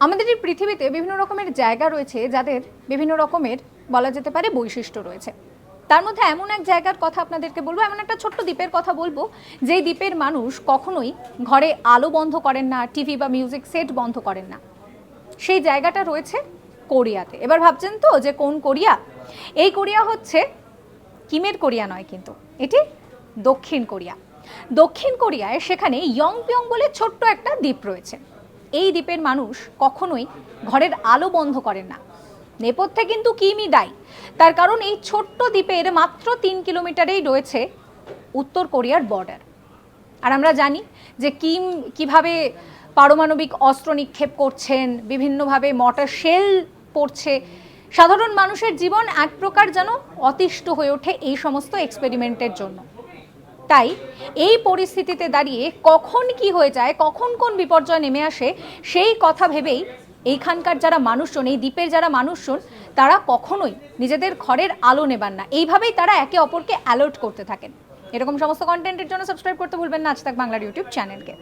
আমাদের এই পৃথিবীতে বিভিন্ন রকমের জায়গা রয়েছে যাদের বিভিন্ন রকমের বলা যেতে পারে বৈশিষ্ট্য রয়েছে। তার মধ্যে এমন এক জায়গার কথা আপনাদেরকে বলবো, এমন একটা ছোট্ট দ্বীপের কথা বলবো যেই দ্বীপের মানুষ কখনোই ঘরে আলো বন্ধ করেন না, টিভি বা মিউজিক সেট বন্ধ করেন না। সেই জায়গাটা রয়েছে কোরিয়াতে। এবার ভাবছেন তো যে কোন কোরিয়া? এই কোরিয়া হচ্ছে কিমের কোরিয়া নয়, কিন্তু এটি দক্ষিণ কোরিয়া। দক্ষিণ কোরিয়ায় সেখানে ইয়ংপিয়ং বলে ছোট্ট একটা দ্বীপ রয়েছে। এই দ্বীপের মানুষ কখনোই ঘরের আলো বন্ধ করেন না। নেপথ্যে কিন্তু কিমই দায়ী। তার কারণ এই ছোট্ট দ্বীপের মাত্র 3 কিলোমিটারেই রয়েছে উত্তর কোরিয়ার বর্ডার। আর আমরা জানি যে কিম কিভাবে পারমাণবিক অস্ত্র নিক্ষেপ করছেন, বিভিন্নভাবে মর্টার শেল পড়ছে। সাধারণ মানুষের জীবন এক প্রকার যেন অতিষ্ঠ হয়ে ওঠে এই সমস্ত এক্সপেরিমেন্টের জন্য। তাই এই পরিস্থিতিতে দাঁড়িয়ে কখন কি হয়ে যায়, কখন কোন বিপর্যয় নেমে আসে, সেই কথা ভেবেই এইখানকার যারা মানুষজন, এই দ্বীপের যারা মানুষজন, তারা কখনোই নিজেদের ঘরের আলো নেবার না। এইভাবেই তারা একে অপরকে অ্যালার্ট করতে থাকেন। এরকম সমস্ত কন্টেন্টের জন্য সাবস্ক্রাইব করতে ভুলবেন না আজ তাক বাংলার ইউটিউব চ্যানেলকে।